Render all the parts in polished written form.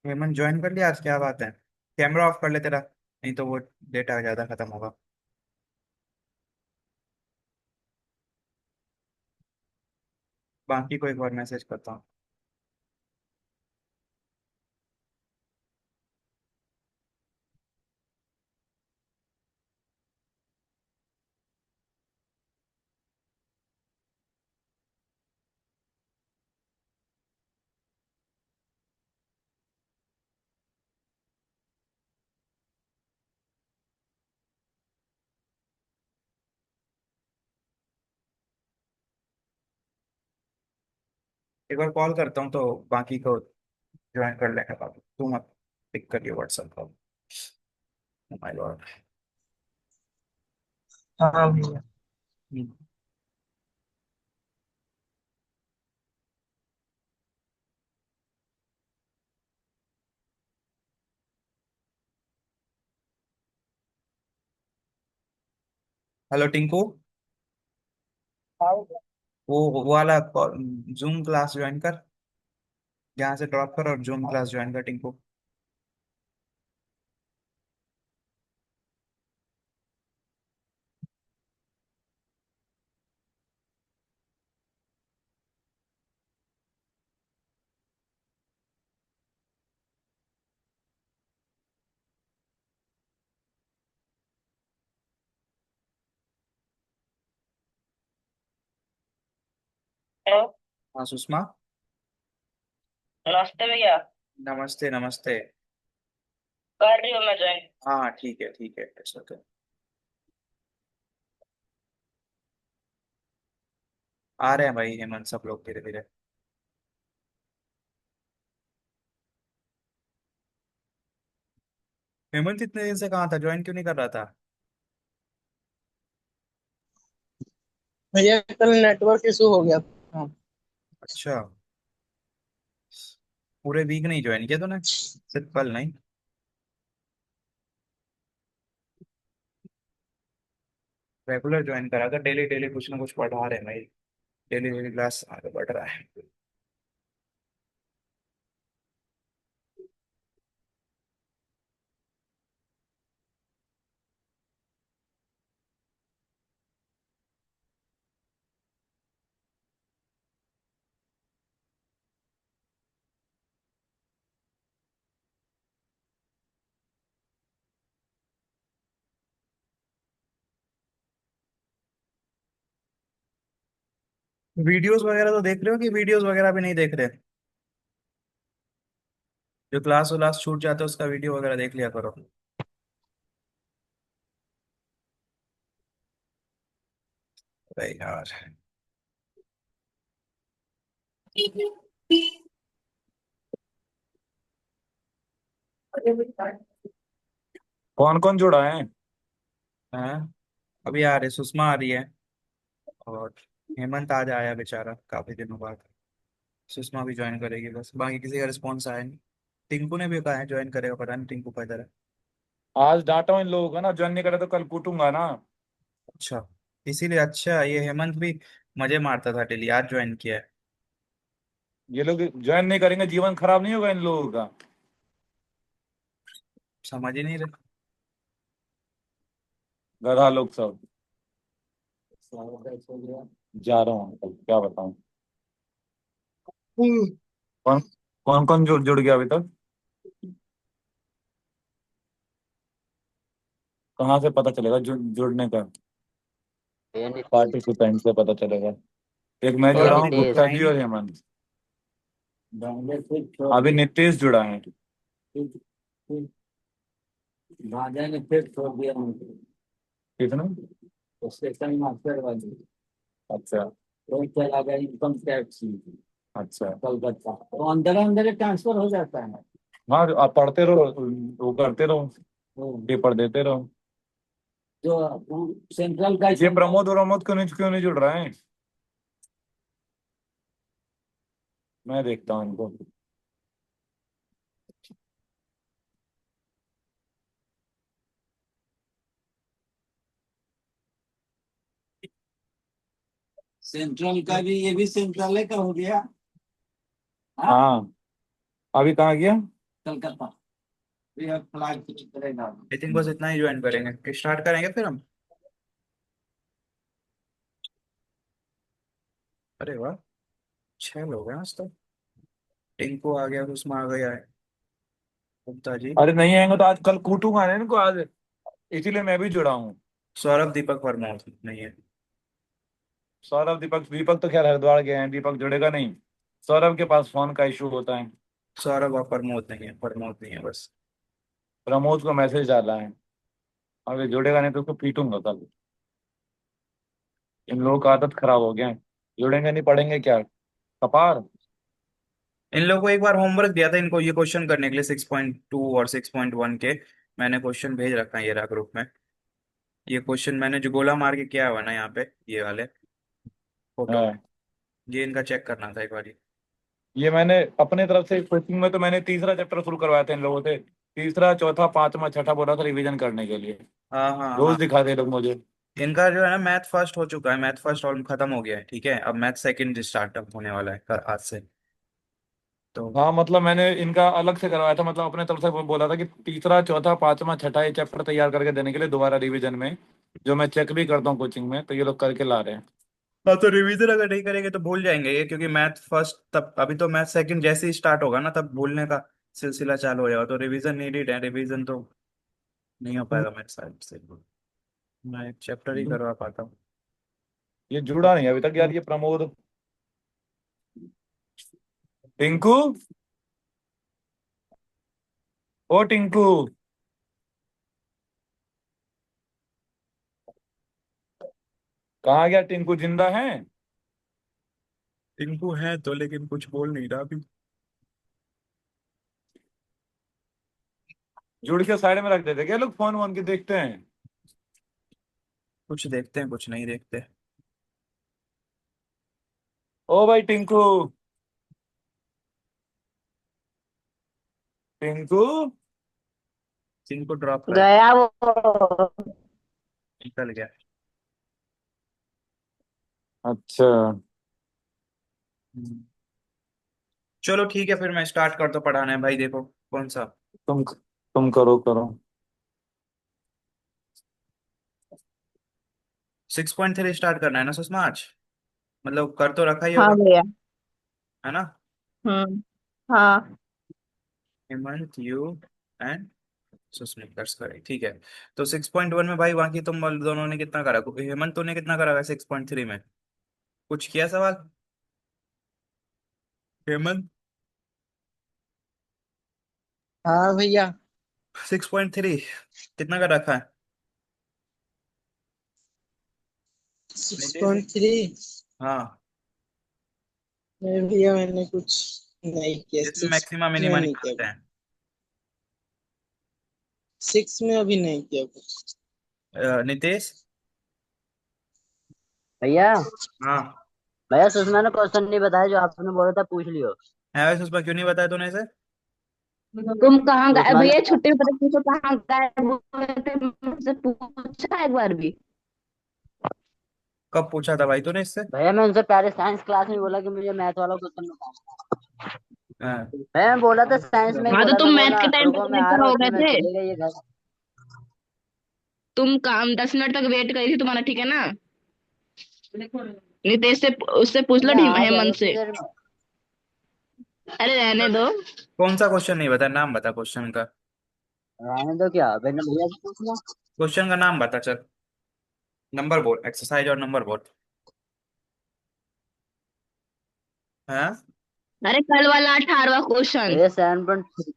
Hemant join कर लिया आज? क्या बात है। कैमरा ऑफ कर ले तेरा, नहीं तो वो डेटा ज्यादा खत्म होगा। बाकी को एक बार मैसेज करता हूँ। एक बार कॉल करता हूँ तो बाकी को ज्वाइन कर लेंगे। बाकी तू मत पिक करिए व्हाट्सएप कॉल। My Lord. हाँ भैया। हेलो टिंकू। हाँ वो वाला जूम क्लास ज्वाइन कर। यहाँ से ड्रॉप कर और जूम क्लास ज्वाइन कर टिंकू। हेलो। हाँ सुषमा। नमस्ते भैया। नमस्ते नमस्ते। कर रही हूँ मैं ज्वाइन। हाँ ठीक है इट्स ओके। आ रहे हैं भाई हेमंत सब लोग धीरे धीरे। हेमंत इतने दिन से कहाँ था? ज्वाइन क्यों नहीं कर रहा था? भैया कल नेटवर्क इशू हो गया था। अच्छा। पूरे वीक नहीं ज्वाइन किया तूने? सिर्फ कल नहीं? रेगुलर ज्वाइन करा कर। डेली डेली कुछ ना कुछ पढ़ा रहे हैं भाई। डेली डेली क्लास आगे बढ़ रहा है। वीडियोस वगैरह तो देख रहे हो कि वीडियोस वगैरह भी नहीं देख रहे? जो क्लास व्लास छूट जाता है उसका वीडियो वगैरह देख लिया करो। अरे यार। कौन कौन जुड़ा है? हाँ, अभी आ रही सुषमा आ रही है। और हेमंत आज आया बेचारा काफी दिनों बाद। सुषमा भी ज्वाइन करेगी बस, बाकी किसी का रिस्पॉन्स आया नहीं। टिंकू ने भी कहा है ज्वाइन करेगा, पता नहीं टिंकू का इधर है। आज डांटा हूं इन लोगों का ना, ज्वाइन नहीं करे तो कल कूटूंगा ना। अच्छा। इसीलिए अच्छा, ये हेमंत भी मजे मारता था डेली, आज ज्वाइन किया है। ये लोग ज्वाइन नहीं करेंगे, जीवन खराब नहीं होगा इन लोगों का। समझ ही नहीं रहे। गधा लोग सब। जा रहा हूँ कल, क्या बताऊं। हम्म। कौन कौन कौन जुड़ जुड़ गया अभी तक? कहाँ से पता चलेगा जुड़ने का? पार्टिसिपेंट से पता चलेगा। एक मैं और जुड़ा अभी हूँ, ग्रुप गुप्ता है ही जी नहीं। और हेमंत। अभी नितेश जुड़ा है। कितना? अच्छा। अच्छा। हाँ, आप पढ़ते रहो, वो करते रहो, पेपर देते रहो। ये प्रमोद प्रमोद क्यों नहीं जुड़ रहा है? मैं देखता हूँ इनको। सेंट्रल का भी, ये भी सेंट्रल का हो गया। हाँ। हाँ। अभी कहाँ गया? कलकत्ता। वी हैव फ्लाइट करेगा। आई थिंक बस इतना ही ज्वाइन करेंगे, स्टार्ट करेंगे फिर हम। अरे वाह, 6 लोग हैं आज तो। टिंकू आ गया, उसमें आ गया है गुप्ता जी। अरे नहीं आएंगे तो आज कल कूटूंगा ना इनको आज, इसीलिए मैं भी जुड़ा हूँ। सौरभ दीपक वर्मा नहीं है। सौरभ दीपक दीपक तो खैर हरिद्वार गए हैं, दीपक जुड़ेगा नहीं। सौरभ के पास फोन का इशू होता है। सौरभ और प्रमोद नहीं है, प्रमोद नहीं है बस। प्रमोद को मैसेज डाला है, अगर जुड़ेगा नहीं तो उसको पीटूंगा कल। इन लोगों का आदत खराब हो गया है, जुड़ेंगे नहीं पढ़ेंगे क्या, कपार। इन लोगों को एक बार होमवर्क दिया था इनको ये क्वेश्चन करने के लिए 6.2 और 6.1 के। मैंने क्वेश्चन भेज रखा है ये रहा ग्रुप में। ये क्वेश्चन मैंने जो गोला मार के किया हुआ ना यहाँ पे, ये वाले फोटो में, हाँ, ये इनका चेक करना था एक बार। ये मैंने अपने तरफ से कोचिंग में तो मैंने तीसरा चैप्टर शुरू करवाया था इन लोगों से। तीसरा चौथा पांचवा छठा बोला था रिवीजन करने के लिए। हाँ हाँ रोज हाँ। दिखाते हैं लोग मुझे। इनका जो है ना मैथ फर्स्ट हो चुका है, मैथ फर्स्ट और खत्म हो गया है, ठीक है। अब मैथ सेकंड स्टार्टअप होने वाला है आज से। तो हाँ मतलब मैंने इनका अलग से करवाया था, मतलब अपने तरफ से बोला था कि तीसरा चौथा पांचवा छठा ये चैप्टर तैयार करके देने के लिए दोबारा रिवीजन में, जो मैं चेक भी करता हूँ कोचिंग में, तो ये लोग करके ला रहे हैं। हाँ, तो रिवीजन अगर नहीं करेंगे तो भूल जाएंगे ये, क्योंकि मैथ फर्स्ट तब, अभी तो मैथ सेकंड जैसे ही स्टार्ट होगा ना तब भूलने का सिलसिला चालू हो जाएगा। तो रिवीजन नीडेड है, रिवीजन तो नहीं हो पाएगा मेरे साइड से। मैं एक चैप्टर ही करवा पाता हूँ। ये जुड़ा नहीं अभी तक यार, ये प्रमोद। टिंकू, ओ टिंकू, कहाँ गया टिंकू, जिंदा है? टिंकू है तो, लेकिन कुछ बोल नहीं रहा अभी। जुड़ के साइड में रख देते क्या लोग, फोन वोन के देखते हैं? कुछ देखते हैं कुछ नहीं देखते। ओ भाई टिंकू, टिंकू। टिंकू ड्रॉप कर, गया वो। निकल गया। अच्छा। हम्म। चलो ठीक है, फिर मैं स्टार्ट कर, तो पढ़ाना है भाई, देखो कौन सा। तुम करो करो। 6.3 स्टार्ट करना है ना सुषमा आज, मतलब कर तो रखा ही हाँ होगा, भैया। है ना। हम्म। हाँ। हेमंत यू एंड सुस्मित दर्श करें, ठीक है। तो 6.1 में भाई बाकी तुम दोनों ने कितना करा, हेमंत तूने कितना करा है 6.3 में, कुछ किया सवाल हेमंत। हाँ भैया। 6.3 कितना का रखा है सिक्स नितेश। पॉइंट थ्री हाँ, नहीं भैया, मैंने कुछ नहीं किया। इसमें सिक्स मैक्सिमम में मिनिमा नहीं किया निकालते कुछ। हैं। सिक्स में अभी नहीं किया कुछ। नितेश। भैया। हाँ, भैया सुषमा ने क्वेश्चन नहीं बताया जो आपने बोला था, पूछ लियो। है वैसे उस पर क्यों नहीं बताया तूने इसे। तुम कहाँ गए सुषमा ने भैया, छुट्टी में पता पूछो कहाँ गायब हुए थे, मुझसे पूछा एक बार भी। कब पूछा था भाई तूने इससे। भैया मैं उनसे पहले साइंस क्लास में बोला कि मुझे मैथ वाला क्वेश्चन बताओ। हाँ, भैया मैं बोला था साइंस में ही हाँ तो बोला था, तुम मैथ बोला के टाइम रुको तक मैं आ लेक्चर रहा हूँ, हो इतने गए में थे। चले गए ये घर। तुम काम 10 मिनट तक वेट करी थी तुम्हारा, ठीक है ना। नितेश से, उससे पूछ लो भैया आ जाएगा हेमंत इतनी से। देर में। अरे रहने दो। कौन सा क्वेश्चन नहीं बता, नाम बता क्वेश्चन का। रहने दो क्या, मैंने भैया से पूछना। क्वेश्चन का नाम बता चल, नंबर बोल, एक्सरसाइज और नंबर बोल। हाँ, अरे कल वाला 18वां क्वेश्चन। भैया 7.3।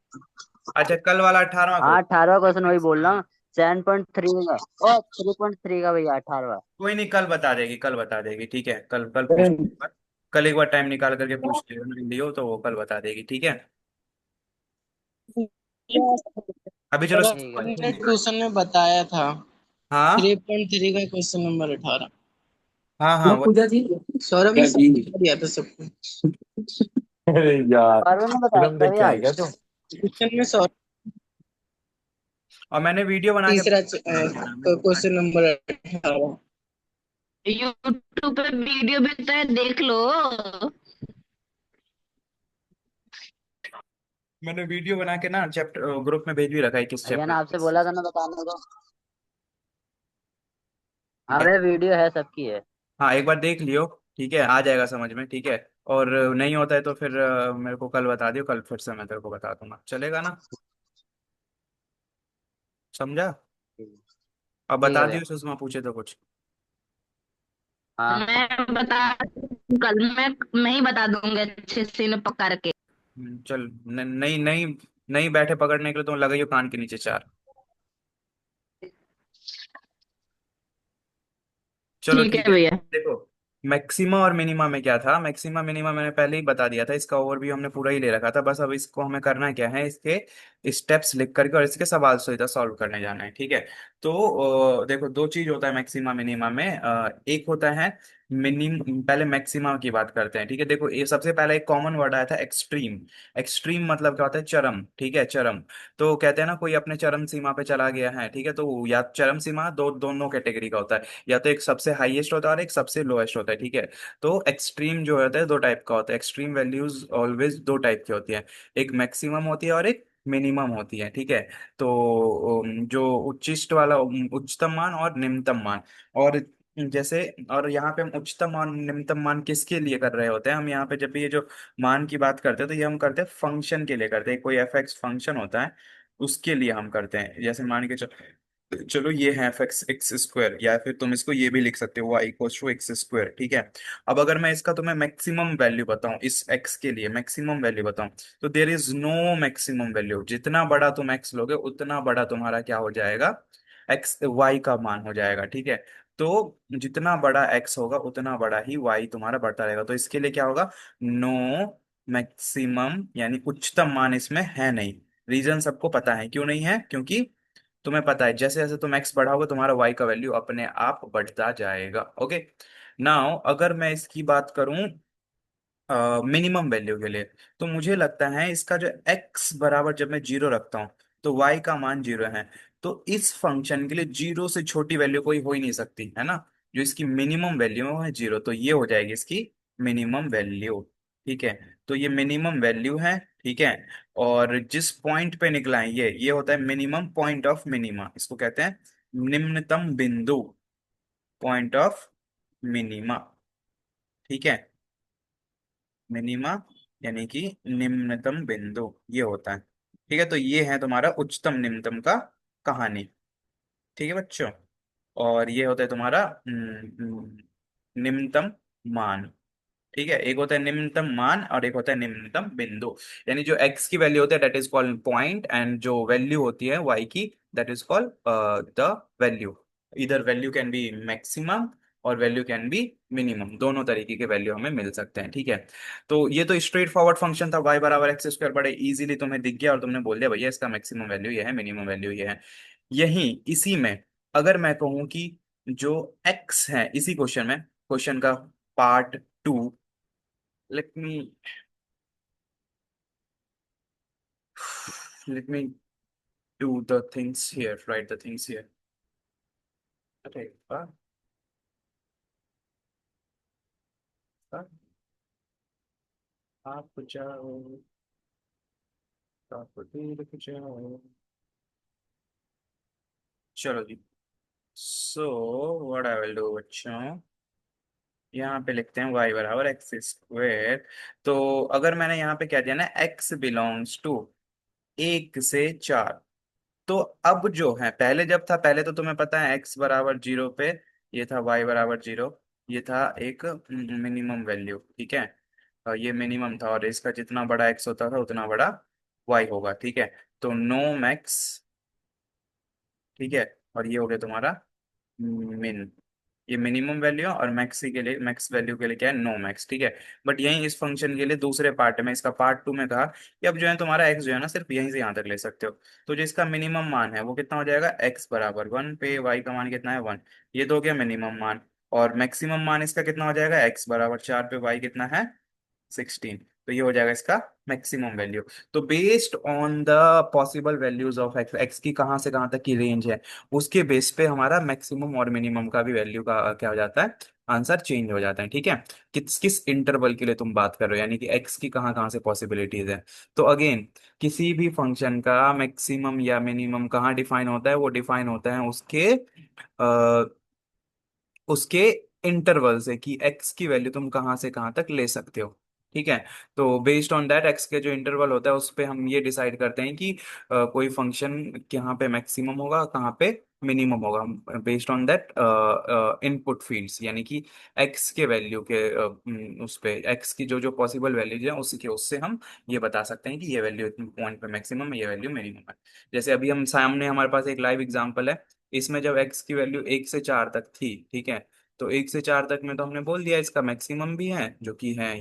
अच्छा कल वाला 18वां हाँ क्वेश्चन। 18वां क्वेश्चन वही बोल रहा हूँ। 7.3 का, ओ 3.3 का भैया 18वां। कोई नहीं, कल बता देगी, कल बता देगी, ठीक है। कल कल पूछ लियो। कल एक बार टाइम निकाल करके पूछ लियो, नहीं लियो तो वो कल बता देगी, ठीक है। अभी चलो ठीक है भैया। हमने ट्यूशन में बताया था। हाँ 3.3 का क्वेश्चन नंबर 18। हाँ हाँ वो। सौरभ ने समझा दिया था सबको। अरे यार, और मैंने बताया फिल्म था देख के भैया। आए क्या तुम? क्वेश्चन में सौरभ और मैंने वीडियो बना के तीसरा भेजा क्वेश्चन नंबर 18। यूट्यूब पे वीडियो भी तो है, देख लो। मैंने वीडियो बना के ना चैप्टर ग्रुप में भेज भी रखा है, किस भैया चैप्टर। ने आपसे बोला था ना बताने को। ठीक है। अरे वीडियो है, सबकी है। हाँ एक बार देख लियो, ठीक है, आ जाएगा समझ में, ठीक है। और नहीं होता है तो फिर मेरे को कल बता दियो, कल फिर से मैं तेरे को बता दूंगा, चलेगा ना? समझा? अब ठीक है बता भैया। दियो, सुषमा पूछे तो कुछ। हाँ। मैं बता कल मैं ही बता दूंगी अच्छे से इन्हें पकड़ के। चल नहीं नहीं, नहीं बैठे पकड़ने के लिए तो लगाइयो कान के नीचे चार। चलो ठीक ठीक है है। भैया। देखो, मैक्सिमा और मिनिमा में क्या था, मैक्सिमा मिनिमा मैंने पहले ही बता दिया था, इसका ओवरव्यू हमने पूरा ही ले रखा था, बस अब इसको हमें करना क्या है, इसके स्टेप्स लिख करके और इसके सवाल सीधा सॉल्व करने जाना है, ठीक है। तो देखो दो चीज होता है मैक्सिमा मिनिमा में, एक होता है मिनिम, पहले मैक्सिमा की बात करते हैं, ठीक है। देखो ये सबसे पहला एक कॉमन वर्ड आया था एक्सट्रीम। एक्सट्रीम मतलब क्या होता है, चरम, ठीक है, चरम। तो कहते हैं ना कोई अपने चरम सीमा पे चला गया है, ठीक है, तो या चरम सीमा दोनों कैटेगरी का होता है, या तो एक सबसे हाईएस्ट होता है और एक सबसे लोएस्ट होता है, ठीक है। तो एक्सट्रीम जो होता है दो टाइप का होता है, एक्सट्रीम वैल्यूज ऑलवेज दो टाइप की होती है, एक मैक्सिमम होती है और एक मिनिमम होती है, ठीक है। तो जो उच्चिष्ट वाला उच्चतम मान और निम्नतम मान, और जैसे, और यहाँ पे हम उच्चतम और निम्नतम मान किसके लिए कर रहे होते हैं, हम यहाँ पे जब भी ये जो मान की बात करते हैं तो ये हम करते हैं फंक्शन के लिए करते हैं, कोई एफ एक्स फंक्शन होता है उसके लिए हम करते हैं, जैसे मान के चलो ये है एफ एक्स एक्स स्क्वायर, या फिर तुम इसको ये भी लिख सकते हो y equals to x square, ठीक है। अब अगर मैं इसका तुम्हें मैक्सिमम वैल्यू बताऊं, इस एक्स के लिए मैक्सिमम वैल्यू बताऊं, तो there is no maximum value, जितना बड़ा तुम एक्स लोगे उतना बड़ा तुम्हारा क्या हो जाएगा, एक्स वाई का मान हो जाएगा, ठीक है। तो जितना बड़ा एक्स होगा उतना बड़ा ही वाई तुम्हारा बढ़ता रहेगा, तो इसके लिए क्या होगा, नो मैक्सिमम, यानी उच्चतम मान इसमें है नहीं। रीजन सबको पता है क्यों नहीं है, क्योंकि तुम्हें पता है जैसे जैसे तुम एक्स बढ़ाओगे तुम्हारा वाई का वैल्यू अपने आप बढ़ता जाएगा, ओके। नाउ अगर मैं इसकी बात करूं मिनिमम वैल्यू के लिए, तो मुझे लगता है इसका जो एक्स बराबर जब मैं जीरो रखता हूँ तो वाई का मान जीरो है, तो इस फंक्शन के लिए जीरो से छोटी वैल्यू कोई हो ही नहीं सकती है ना, जो इसकी मिनिमम वैल्यू है वो है जीरो, तो ये हो जाएगी इसकी मिनिमम वैल्यू, ठीक है। तो ये मिनिमम वैल्यू है, ठीक है। और जिस पॉइंट पे निकला है ये होता है मिनिमम पॉइंट ऑफ मिनिमा, इसको कहते हैं निम्नतम बिंदु, पॉइंट ऑफ मिनिमा, ठीक है। मिनिमा यानी कि निम्नतम बिंदु ये होता है, ठीक है। तो ये है तुम्हारा उच्चतम निम्नतम का कहानी, ठीक है बच्चों। और ये होता है तुम्हारा निम्नतम मान, ठीक है। एक होता है निम्नतम मान और एक होता है निम्नतम बिंदु, यानी जो x की वैल्यू होती है that is called point, and जो वैल्यू होती है y की that is called the value. इधर वैल्यू कैन बी मैक्सिमम और वैल्यू कैन बी मिनिमम, दोनों तरीके के वैल्यू हमें मिल सकते हैं, ठीक है। तो ये तो स्ट्रेट फॉरवर्ड फंक्शन था, y बराबर एक्स स्क्वायर, बड़े इजीली तुम्हें दिख गया और तुमने बोल दिया भैया इसका मैक्सिमम वैल्यू ये है, मिनिमम वैल्यू ये है। यही इसी में अगर मैं कहूँ कि जो x है इसी क्वेश्चन में, क्वेश्चन का part two, let me let me do the things here, write the things here. अरे वाह, वाह, आप जाओ, आप देख जाओ। चलो जी, so what I will do बच्चों, यहाँ पे लिखते हैं y बराबर एक्स स्क्वेयर। तो अगर मैंने यहाँ पे क्या दिया ना, x बिलोंग्स टू एक से चार, तो अब जो है पहले जब था, पहले तो तुम्हें पता है x बराबर जीरो पे ये था, y बराबर जीरो, ये था एक मिनिमम वैल्यू, ठीक है। और ये मिनिमम था और इसका जितना बड़ा x होता था उतना बड़ा y होगा, ठीक है। तो नो मैक्स, ठीक है। और ये हो गया तुम्हारा मिन, ये मिनिमम वैल्यू और मैक्स के लिए, मैक्स वैल्यू के लिए क्या है, नो मैक्स, ठीक है। बट यही इस फंक्शन के लिए दूसरे पार्ट में, इसका पार्ट टू में कहा कि अब जो है तुम्हारा एक्स जो है ना सिर्फ यहीं से यहाँ तक ले सकते हो, तो जो इसका मिनिमम मान है वो कितना हो जाएगा, एक्स बराबर वन पे वाई का मान कितना है वन, ये तो हो गया मिनिमम मान। और मैक्सिमम मान इसका कितना हो जाएगा, एक्स बराबर चार पे वाई कितना है 16। तो ये हो जाएगा इसका मैक्सिमम वैल्यू। तो based on the possible values of x, x की कहाँ से कहाँ तक की रेंज है, उसके बेस पे हमारा मैक्सिमम और मिनिमम का भी वैल्यू का क्या हो जाता है, आंसर चेंज हो जाता है। ठीक है, किस किस इंटरवल के लिए तुम बात कर रहे हो, यानी कि एक्स की कहाँ कहाँ से पॉसिबिलिटीज है। तो अगेन, किसी भी फंक्शन का मैक्सिमम या मिनिमम कहाँ डिफाइन होता है, वो डिफाइन होता है उसके इंटरवल से, कि एक्स की वैल्यू तुम कहाँ से कहाँ तक ले सकते हो। ठीक है, तो बेस्ड ऑन दैट एक्स के जो इंटरवल होता है उस पे हम ये डिसाइड करते हैं कि कोई फंक्शन कहाँ पे मैक्सिमम होगा, कहाँ पे मिनिमम होगा, based on that input fields, यानी कि एक्स के वैल्यू के उस पे एक्स की जो जो पॉसिबल वैल्यूज है उसके उससे हम ये बता सकते हैं कि ये वैल्यू पॉइंट पे मैक्सिमम है, ये वैल्यू मिनिमम है। जैसे अभी हम सामने हमारे पास एक लाइव एग्जांपल है, इसमें जब एक्स की वैल्यू 1 से 4 तक थी, ठीक है, तो 1 से 4 तक में तो हमने बोल दिया इसका मैक्सिमम भी है जो कि है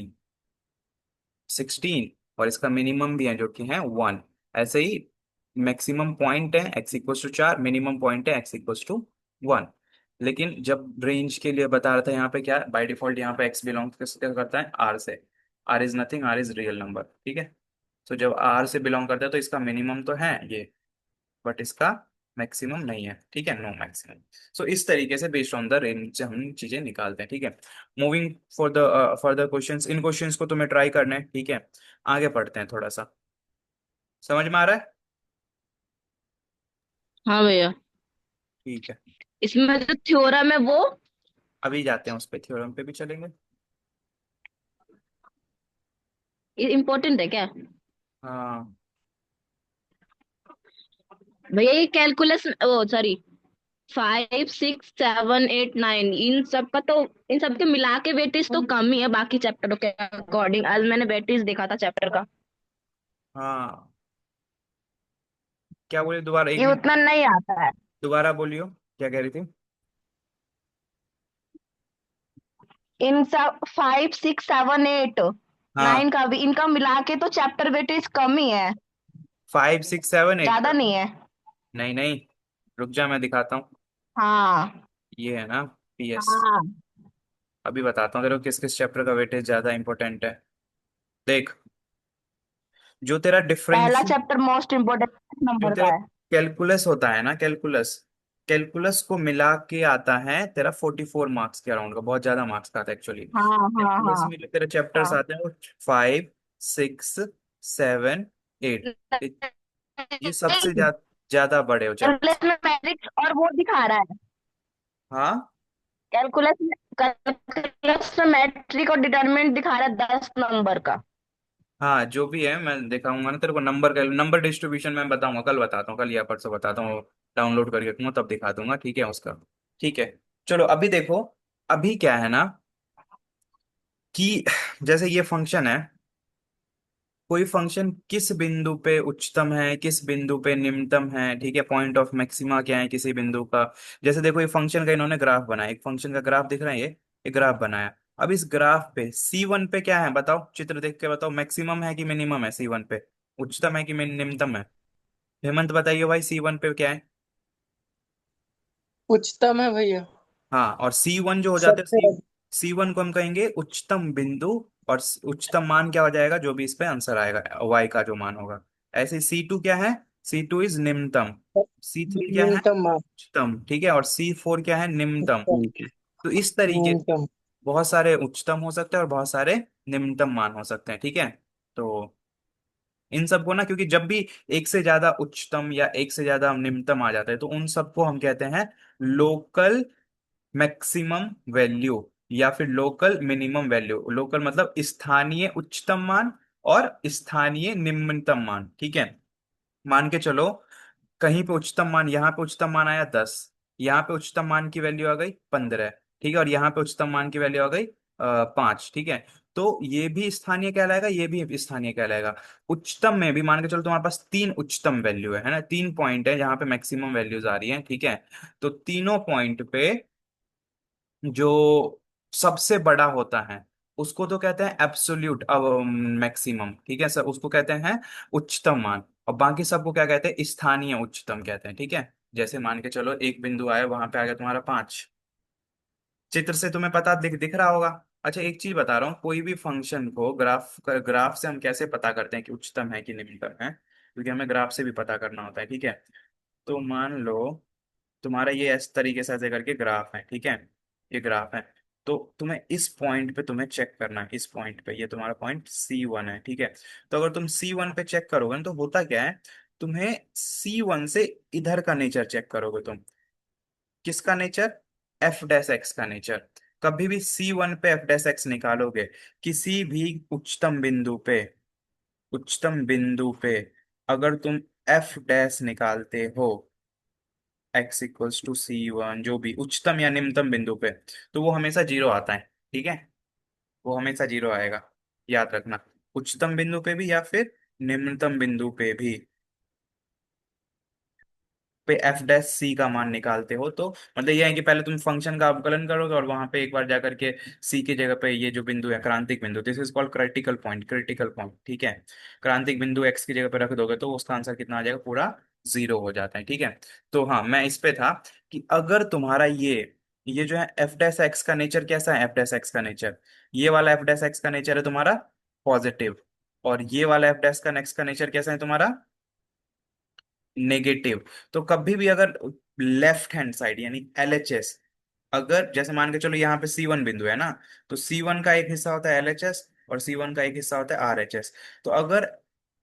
16, और इसका मिनिमम भी है जो कि है 1। ऐसे ही मैक्सिमम पॉइंट है x equal to 4, minimum point है एक्स इक्वल टू 1। लेकिन जब रेंज के लिए बता रहा था, यहाँ पे क्या बाय डिफॉल्ट यहाँ पे एक्स बिलोंग किससे करता है, आर से। R is nothing, R is real number. ठीक है, तो जब आर से बिलोंग करता है तो इसका मिनिमम तो है ये, बट इसका मैक्सिमम नहीं है। ठीक है, नो मैक्सिमम। सो इस तरीके से बेस्ड ऑन द रेंज से हम चीजें निकालते हैं। ठीक है, moving for the further questions, in questions को तुम्हें ट्राई करना है। ठीक है, आगे पढ़ते हैं थोड़ा सा, समझ में आ रहा है। हाँ भैया। ठीक है, इसमें जो थ्योरम है वो अभी जाते हैं उस पे, थ्योरम पे भी चलेंगे। इम्पोर्टेंट है क्या? हाँ, भैया ये कैलकुलस, ओ सॉरी, 5, 6, 7, 8, 9, इन सब के मिला के वेटेज तो कम ही है बाकी चैप्टरों के अकॉर्डिंग। आज मैंने वेटेज देखा था चैप्टर का, हाँ, क्या बोले, दोबारा एक ये मिनट, उतना नहीं आता है। दोबारा बोलियो, क्या कह रही थी। इन सब 5, 6, 7, 8, 9 हाँ, का भी, इनका मिला के तो चैप्टर वेटेज कम ही है, 5, 6, 7, 8 ज्यादा का। नहीं है। नहीं नहीं, रुक जा, मैं दिखाता हूँ। हाँ ये है ना पीएस, हाँ। अभी बताता हूँ तेरे को किस किस चैप्टर का वेटेज ज्यादा इंपॉर्टेंट है। देख, जो तेरा पहला डिफरेंशियल, चैप्टर मोस्ट इम्पोर्टेंट जो नंबर तेरा का है। कैलकुलस होता है ना, कैलकुलस, कैलकुलस को मिला के आता है तेरा 44 मार्क्स के अराउंड का, बहुत ज्यादा मार्क्स का आता है एक्चुअली। हाँ हाँ कैलकुलस हाँ में तेरे चैप्टर्स हाँ। आते हैं वो 5, 6, 7, 8, ये सबसे ज्यादा ज्यादा बड़े हो चैप्टर्स। कैलकुलस में मैट्रिक्स और वो दिखा रहा है। हाँ, कैलकुलस में मैट्रिक और डिटरमिनेंट दिखा रहा है 10 नंबर का। हाँ, जो भी है मैं दिखाऊंगा ना तेरे को, नंबर का नंबर डिस्ट्रीब्यूशन मैं बताऊंगा, कल बताता हूँ, कल या परसों बताता हूँ, डाउनलोड करके रखूंगा तब दिखा दूंगा। ठीक है उसका। ठीक है, चलो अभी देखो, अभी क्या है ना कि जैसे ये फंक्शन है, कोई फंक्शन किस बिंदु पे उच्चतम है, किस बिंदु पे निम्नतम है, ठीक है, पॉइंट ऑफ मैक्सिमा क्या है किसी बिंदु का। जैसे देखो ये फंक्शन का इन्होंने ग्राफ बनाया, एक फंक्शन का ग्राफ दिख रहा है, ये ग्राफ बनाया। अब इस ग्राफ पे C1 पे क्या है बताओ, चित्र देख के बताओ, मैक्सिमम है कि मिनिमम है C1 पे, उच्चतम है कि निम्नतम है। हेमंत बताइए भाई, C1 पे क्या है। उच्चतम है भैया। हाँ, और C1 जो हो जाता है, सबसे C1 को हम कहेंगे उच्चतम बिंदु, और उच्चतम मान क्या हो जाएगा, जो भी इस पे आंसर आएगा y का जो मान होगा। ऐसे C2 क्या है, C2 इज निम्नतम, C3 क्या है न्यूनतम मान। उच्चतम, ठीक है, और C4 क्या है निम्नतम। तो इस तरीके न्यूनतम। बहुत सारे उच्चतम हो सकते हैं और बहुत सारे निम्नतम मान हो सकते हैं। ठीक है, तो इन सबको ना, क्योंकि जब भी एक से ज्यादा उच्चतम या एक से ज्यादा निम्नतम आ जाता है तो उन सबको हम कहते हैं लोकल मैक्सिमम वैल्यू, या फिर लोकल मिनिमम वैल्यू। लोकल मतलब स्थानीय उच्चतम मान और स्थानीय निम्नतम मान। ठीक है, मान के चलो कहीं पे उच्चतम मान, यहाँ पे उच्चतम मान आया 10, यहाँ पे उच्चतम मान की वैल्यू आ गई 15, ठीक है, और यहाँ पे उच्चतम मान की वैल्यू आ गई 5। ठीक है, तो ये भी स्थानीय कहलाएगा, ये भी स्थानीय कहलाएगा। उच्चतम में भी मान के चलो तुम्हारे पास 3 उच्चतम वैल्यू है ना, 3 पॉइंट है जहाँ पे मैक्सिमम वैल्यूज आ रही है। ठीक है, तो तीनों पॉइंट पे जो सबसे बड़ा होता है उसको तो कहते हैं एब्सोल्यूट मैक्सिमम, ठीक है सर, उसको कहते हैं उच्चतम मान, और बाकी सबको क्या कहते हैं, स्थानीय उच्चतम कहते हैं। ठीक है, जैसे मान के चलो एक बिंदु आया, वहां पे आ गया तुम्हारा 5, चित्र से तुम्हें पता दिख दिख रहा होगा। अच्छा एक चीज बता रहा हूँ, कोई भी फंक्शन को ग्राफ से हम कैसे पता करते हैं कि उच्चतम है कि निम्नतम है, क्योंकि हमें ग्राफ से भी पता करना होता है, ठीक है। तो मान लो तुम्हारा ये इस तरीके से ऐसे करके ग्राफ है, ठीक है, ये ग्राफ है। तो तुम्हें इस पॉइंट पे तुम्हें चेक करना है, इस पॉइंट पे, ये तुम्हारा पॉइंट C1 है, ठीक है। तो अगर तुम C1 पे चेक करोगे ना, तो होता क्या है, तुम्हें C1 से इधर का नेचर चेक करोगे तुम। किसका नेचर? एफ डैश एक्स का नेचर। कभी भी C1 पे एफ डैश एक्स निकालोगे, किसी भी उच्चतम बिंदु पे अगर तुम एफ डैश निकालते हो, x = C1, जो भी उच्चतम या निम्नतम बिंदु पे, तो वो हमेशा जीरो आता है, ठीक है। वो हमेशा जीरो आएगा, याद रखना। उच्चतम बिंदु पे भी या फिर निम्नतम बिंदु पे भी पे एफ डैश सी का मान निकालते हो, तो मतलब ये है कि पहले तुम फंक्शन का अवकलन करोगे और वहां पे एक बार जाकर के सी की जगह पे ये जो बिंदु है क्रांतिक बिंदु, this is called critical point, ठीक है। क्रांतिक बिंदु एक्स की जगह पे रख दोगे तो उसका आंसर कितना आ जाएगा, पूरा जीरो हो जाता है, ठीक है। तो हाँ, मैं इस पे था कि अगर तुम्हारा ये जो है एफ डैश एक्स का नेचर कैसा है, एफ डैश एक्स का नेचर, ये वाला एफ डैश एक्स का नेचर है तुम्हारा पॉजिटिव, और ये वाला एफ डैश का नेक्स्ट का नेचर कैसा है तुम्हारा, नेगेटिव। तो कभी भी अगर लेफ्ट हैंड साइड यानी LHS, अगर जैसे मान के चलो यहाँ पे C1 बिंदु है ना, तो C1 का एक हिस्सा होता है LHS और C1 का एक हिस्सा होता है RHS। तो अगर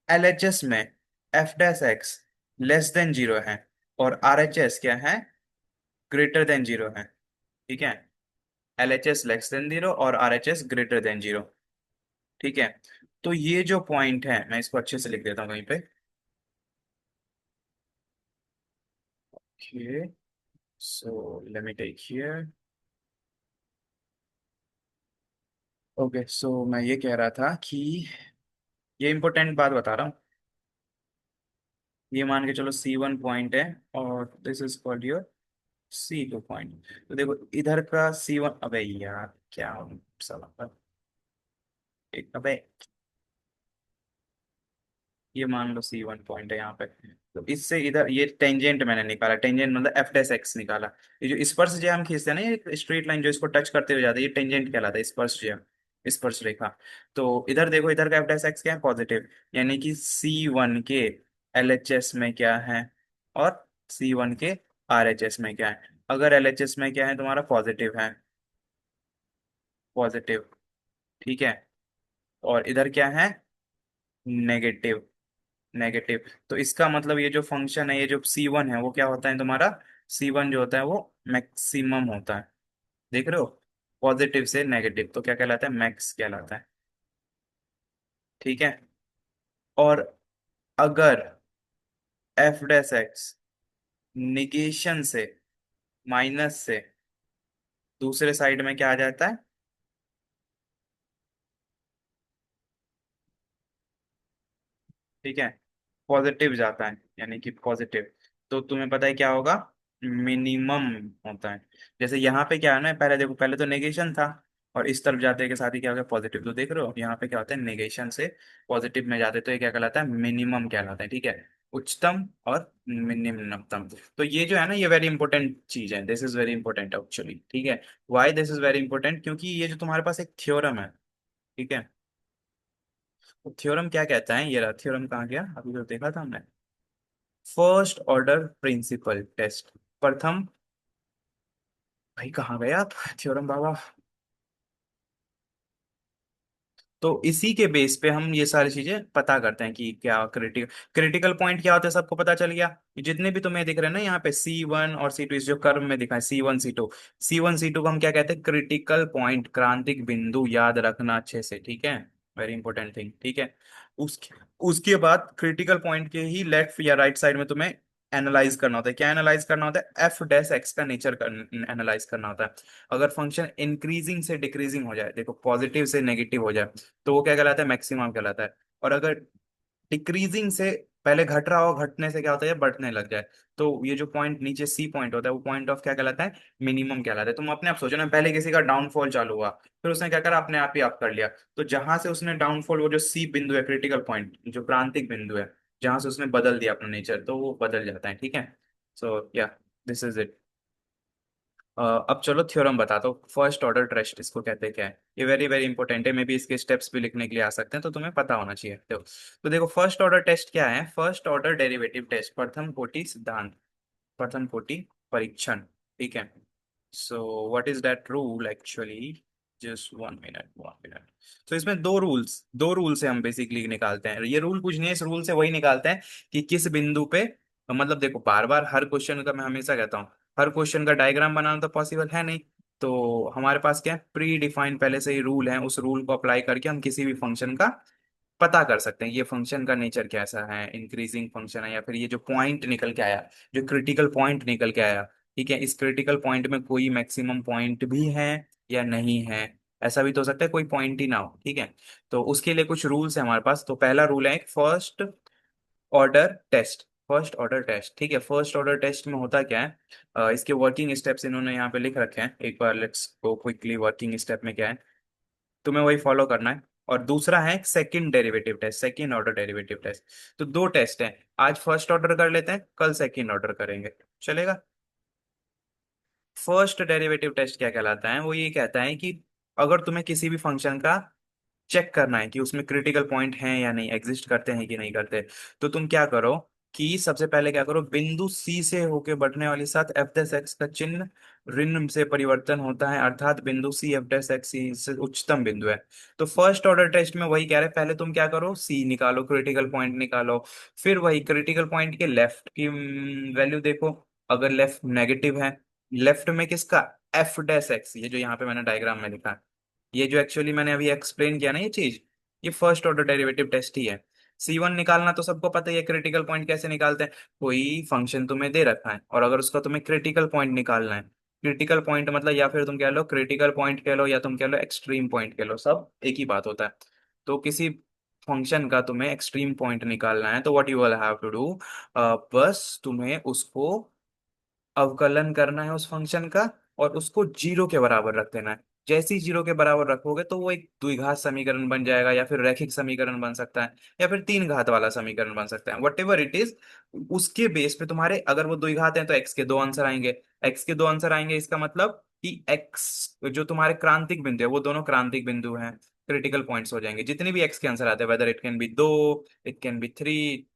LHS में F dash x less than zero है और RHS क्या है, ग्रेटर देन जीरो है, ठीक है। LHS लेस देन जीरो और RHS ग्रेटर देन जीरो, ठीक है। तो ये जो पॉइंट है, मैं इसको अच्छे से लिख देता हूँ कहीं पे। Okay, so let me take here. Okay, so मैं ये कह रहा था कि ये इंपॉर्टेंट बात बता रहा हूँ। ये मान के चलो C1 पॉइंट है और this is called your C2 point. तो देखो इधर का C1, अबे यार क्या साला, अबे ये मान लो C1 पॉइंट है यहाँ पे। तो इससे इधर ये टेंजेंट मैंने निकाला, टेंजेंट मतलब एफ डैश एक्स निकाला। ये जो स्पर्श जो हम खींचते हैं ना, ये स्ट्रेट लाइन जो इसको टच करते हुए जाता है, ये टेंजेंट कहलाता है, स्पर्श जो स्पर्श रेखा। तो इधर देखो, इधर का एफ डैश एक्स क्या है, पॉजिटिव, यानी कि C1 के LHS में क्या है और C1 के RHS में क्या है। अगर LHS में क्या है तुम्हारा, पॉजिटिव है, पॉजिटिव, ठीक है, और इधर क्या है, नेगेटिव, नेगेटिव। तो इसका मतलब ये जो फंक्शन है, ये जो C1 है वो क्या होता है तुम्हारा, C1 जो होता है वो मैक्सिमम होता है, देख रहे हो, पॉजिटिव से नेगेटिव, तो क्या कहलाता है, मैक्स कहलाता है, ठीक है। और अगर एफ डैश एक्स निगेशन से, माइनस से दूसरे साइड में क्या आ जाता है, ठीक है, पॉजिटिव जाता है, यानी कि पॉजिटिव। तो तुम्हें पता है क्या होगा, मिनिमम होता है। जैसे यहाँ पे क्या है ना, पहले देखो, पहले तो नेगेशन था और इस तरफ जाते के साथ ही क्या हो गया, पॉजिटिव। तो देख रहे हो यहाँ पे क्या होता है, नेगेशन से पॉजिटिव में जाते तो ये क्या कहलाता है, मिनिमम कहलाता है, ठीक है। उच्चतम और निम्नतम। तो ये जो है ना, ये वेरी इंपॉर्टेंट चीज है, this is very important actually, ठीक है। Why this is very important, क्योंकि ये जो तुम्हारे पास एक थ्योरम है, ठीक है, थ्योरम क्या कहता है, ये रहा थ्योरम, कहाँ गया, अभी तो देखा था हमने, फर्स्ट ऑर्डर प्रिंसिपल टेस्ट, प्रथम, भाई कहाँ गए आप थ्योरम बाबा। तो इसी के बेस पे हम ये सारी चीजें पता करते हैं कि क्या क्रिटिकल पॉइंट क्या होता है, सबको पता चल गया। ये जितने भी तुम्हें दिख रहे हैं ना यहाँ पे C1 और C2, इस जो कर्व में दिखा है C1 C2 को हम क्या कहते हैं, क्रिटिकल पॉइंट, क्रांतिक बिंदु, याद रखना अच्छे से, ठीक है, वेरी इंपॉर्टेंट थिंग, ठीक है। उसके उसके बाद क्रिटिकल पॉइंट के ही लेफ्ट या राइट साइड में तुम्हें एनालाइज करना होता है, क्या एनालाइज करना होता है, एफ डैश एक्स का नेचर एनालाइज करना होता है। अगर फंक्शन इंक्रीजिंग से डिक्रीजिंग हो जाए, देखो पॉजिटिव से नेगेटिव हो जाए, तो वो क्या कहलाता है, मैक्सिमम कहलाता है। और अगर डिक्रीजिंग से पहले घट रहा हो, घटने से क्या होता है, बढ़ने लग जाए, तो ये जो पॉइंट नीचे C पॉइंट होता है, वो पॉइंट ऑफ क्या कहलाता है, मिनिमम कहलाता है। तुम अपने आप सोचो ना, पहले किसी का डाउनफॉल चालू हुआ, फिर उसने क्या करा, अपने आप ही आप कर लिया। तो जहां से उसने डाउनफॉल, वो जो C बिंदु है, क्रिटिकल पॉइंट जो क्रांतिक बिंदु है, जहां से उसने बदल दिया अपना नेचर, तो वो बदल जाता है, ठीक है। सो या, दिस इज इट। अब चलो थ्योरम बता दो। फर्स्ट ऑर्डर टेस्ट इसको कहते हैं क्या है? ये वेरी वेरी इंपॉर्टेंट है, मे बी इसके स्टेप्स भी लिखने के लिए आ सकते हैं, तो तुम्हें पता होना चाहिए। तो देखो फर्स्ट ऑर्डर टेस्ट क्या है? फर्स्ट ऑर्डर डेरिवेटिव टेस्ट, प्रथम कोटि सिद्धांत, प्रथम कोटि परीक्षण। ठीक है। So what is that rule actually? Just 1 minute, 1 minute. तो इसमें दो रूल से हम बेसिकली निकालते हैं। ये रूल कुछ नहीं है, इस रूल से वही निकालते हैं कि किस बिंदु पे, मतलब देखो बार बार हर क्वेश्चन का मैं हमेशा कहता हूँ, हर क्वेश्चन का डायग्राम बनाना तो पॉसिबल है नहीं। तो हमारे पास क्या है, प्री डिफाइंड पहले से ही रूल है, उस रूल को अप्लाई करके हम किसी भी फंक्शन का पता कर सकते हैं। ये फंक्शन का नेचर कैसा है, इंक्रीजिंग फंक्शन है या फिर ये जो पॉइंट निकल के आया, जो क्रिटिकल पॉइंट निकल के आया, ठीक है, इस क्रिटिकल पॉइंट में कोई मैक्सिमम पॉइंट भी है या नहीं है। ऐसा भी तो हो सकता है कोई पॉइंट ही ना हो। ठीक है। तो उसके लिए कुछ रूल्स है हमारे पास। तो पहला रूल है first order test. First order test, ठीक है। फर्स्ट ऑर्डर टेस्ट में होता क्या है, इसके वर्किंग स्टेप्स इन्होंने यहाँ पे लिख रखे हैं। एक बार let's go quickly, working step में क्या है तुम्हें वही फॉलो करना है। और दूसरा है second derivative test, second order derivative test. तो दो टेस्ट हैं, आज फर्स्ट ऑर्डर कर लेते हैं, कल सेकंड ऑर्डर करेंगे, चलेगा? फर्स्ट डेरिवेटिव टेस्ट क्या कहलाता है? वो ये कहता है कि अगर तुम्हें किसी भी फंक्शन का चेक करना है कि उसमें क्रिटिकल पॉइंट हैं या नहीं, एग्जिस्ट करते हैं कि नहीं करते, तो तुम क्या करो कि सबसे पहले क्या करो, बिंदु सी से होके बढ़ने वाली साथ एफ डेस एक्स का चिन्ह ऋण से परिवर्तन होता है, अर्थात बिंदु सी एफ डेस एक्स से उच्चतम बिंदु है। तो फर्स्ट ऑर्डर टेस्ट में वही कह रहे हैं, पहले तुम क्या करो, सी निकालो, क्रिटिकल पॉइंट निकालो। फिर वही क्रिटिकल पॉइंट के लेफ्ट की वैल्यू देखो, अगर लेफ्ट नेगेटिव है, लेफ्ट में किसका, एफ डेस एक्स, ये जो यहाँ पे मैंने डायग्राम में लिखा है, ये जो एक्चुअली मैंने अभी एक्सप्लेन किया ना ये चीज, ये फर्स्ट ऑर्डर डेरिवेटिव टेस्ट ही है। C1 निकालना तो सबको पता ही है, क्रिटिकल पॉइंट कैसे निकालते हैं। कोई फंक्शन तुम्हें दे रखा है और अगर उसका तुम्हें क्रिटिकल पॉइंट निकालना है, क्रिटिकल पॉइंट मतलब या फिर तुम कह लो क्रिटिकल पॉइंट कह लो या तुम कह लो एक्सट्रीम पॉइंट कह लो, सब एक ही बात होता है। तो किसी फंक्शन का तुम्हें एक्सट्रीम पॉइंट निकालना है तो what you will have to do, बस तुम्हें उसको अवकलन करना है उस फंक्शन का, और उसको जीरो के बराबर रख देना है। जैसे ही जीरो के बराबर रखोगे तो वो एक द्विघात समीकरण बन जाएगा, या फिर रैखिक समीकरण बन सकता है, या फिर तीन घात वाला समीकरण बन सकता है, वट एवर इट इज। उसके बेस पे तुम्हारे अगर वो द्विघात है तो एक्स के दो आंसर आएंगे। एक्स के दो आंसर आएंगे इसका मतलब कि एक्स जो तुम्हारे क्रांतिक बिंदु है वो दोनों क्रांतिक बिंदु हैं, क्रिटिकल पॉइंट्स हो जाएंगे। जितने भी एक्स के आंसर आते हैं, वेदर इट कैन बी दो, it can be three,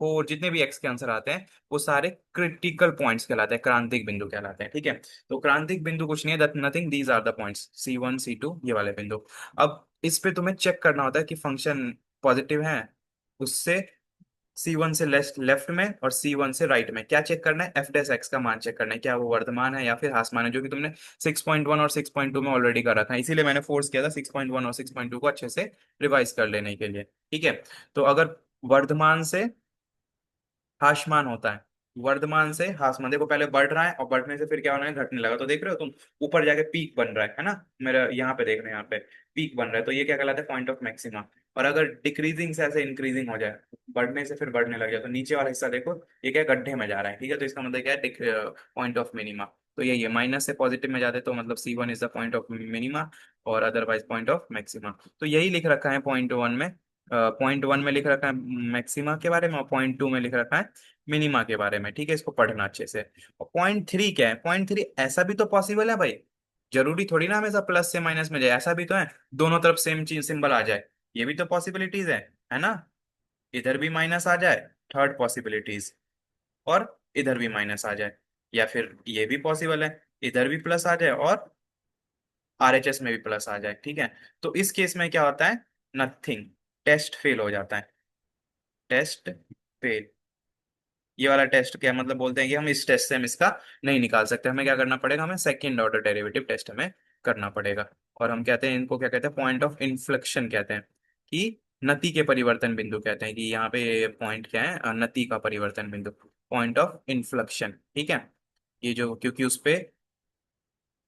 four, जितने भी एक्स के आंसर आते हैं वो सारे क्रिटिकल पॉइंट्स कहलाते हैं, क्रांतिक बिंदु कहलाते हैं। ठीक है। तो क्रांतिक बिंदु कुछ नहीं है, that nothing, these are the points C1 C2, ये वाले बिंदु। अब इस पे तुम्हें चेक करना होता है कि फंक्शन पॉजिटिव है, उससे C1 से लेफ्ट लेफ्ट में और C1 से राइट में क्या चेक करना है, एफ डेस एक्स का मान चेक करना है, क्या वो वर्धमान है या फिर ह्रासमान है, जो कि तुमने 6.1 और 6.2 में ऑलरेडी कर रखा है। इसीलिए मैंने फोर्स किया था 6.1 और 6.2 को अच्छे से रिवाइज कर लेने के लिए। ठीक है। तो अगर वर्धमान से हाशमान होता है, वर्धमान से हाशमान, देखो पहले बढ़ रहा है और बढ़ने से फिर क्या होना है, घटने लगा, तो देख रहे हो तुम, ऊपर जाके पीक बन रहा है ना, मेरा यहाँ पे देख रहे हो, यहाँ पे पीक बन रहा है, तो ये क्या कहलाता है, पॉइंट ऑफ मैक्सिमा। और अगर डिक्रीजिंग से ऐसे इंक्रीजिंग हो जाए, बढ़ने से फिर बढ़ने लग जाए, तो नीचे वाला हिस्सा देखो ये क्या है, गड्ढे में जा रहा है। ठीक है। तो इसका मतलब क्या है, पॉइंट ऑफ मिनिमा। तो यही है, माइनस से पॉजिटिव में जाते तो मतलब C1 is the point of minima और अदरवाइज पॉइंट ऑफ मैक्सिमा। तो यही लिख रखा है पॉइंट 1 में। पॉइंट 1 में लिख रखा है मैक्सिमा के बारे में और पॉइंट 2 में लिख रखा है मिनिमा के बारे में। ठीक है, इसको पढ़ना अच्छे से। और पॉइंट 3 क्या है, पॉइंट 3 ऐसा भी तो पॉसिबल है भाई, जरूरी थोड़ी ना हमेशा प्लस से माइनस में जाए, ऐसा भी तो है दोनों तरफ सेम चीज सिंबल आ जाए, ये भी तो पॉसिबिलिटीज है ना? इधर भी माइनस आ जाए, थर्ड पॉसिबिलिटीज, और इधर भी माइनस आ जाए, या फिर ये भी पॉसिबल है इधर भी प्लस आ जाए और RHS में भी प्लस आ जाए। ठीक है। तो इस केस में क्या होता है, नथिंग, टेस्ट फेल हो जाता है, टेस्ट फेल। ये वाला टेस्ट क्या मतलब, बोलते हैं कि हम इस टेस्ट से हम इसका नहीं निकाल सकते, हमें क्या करना पड़ेगा, हमें सेकंड ऑर्डर डेरिवेटिव टेस्ट हमें करना पड़ेगा। और हम कहते हैं इनको, क्या कहते हैं, पॉइंट ऑफ इन्फ्लेक्शन कहते हैं, कि नति के परिवर्तन बिंदु कहते हैं, कि यहाँ पे पॉइंट क्या है, नति का परिवर्तन बिंदु, पॉइंट ऑफ इन्फ्लेक्शन। ठीक है। ये जो, क्योंकि उस पे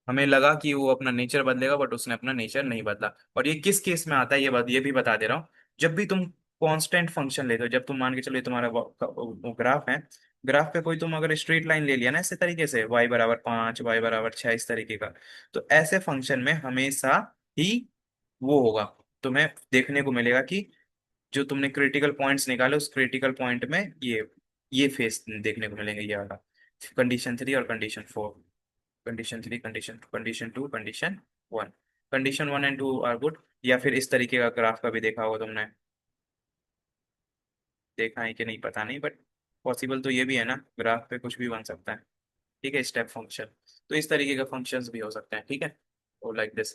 हमें लगा कि वो अपना नेचर बदलेगा, बट उसने अपना नेचर नहीं बदला। और ये किस केस में आता है, ये भी बता दे रहा हूँ। जब भी तुम कांस्टेंट फंक्शन लेते हो, जब तुम मान के चलो ये तुम्हारा वो ग्राफ है, ग्राफ पे कोई तुम अगर स्ट्रेट लाइन ले लिया ना इस तरीके से, y = 5, y = 6, इस तरीके का, तो ऐसे फंक्शन में हमेशा ही वो होगा, तुम्हें देखने को मिलेगा कि जो तुमने क्रिटिकल पॉइंट्स निकाले उस क्रिटिकल पॉइंट में ये फेस देखने को मिलेंगे, ये वाला, कंडीशन 3 और condition 4। Condition 3, condition 2, condition 2, condition 1। Condition 1 and 2 are good. या फिर इस तरीके का ग्राफ का भी देखा होगा तुमने, देखा है कि नहीं पता नहीं, बट पॉसिबल तो ये भी है ना, ग्राफ पे कुछ भी बन सकता है। ठीक है, स्टेप फंक्शन। तो इस तरीके का फंक्शंस भी हो सकते हैं, ठीक है, और लाइक दिस।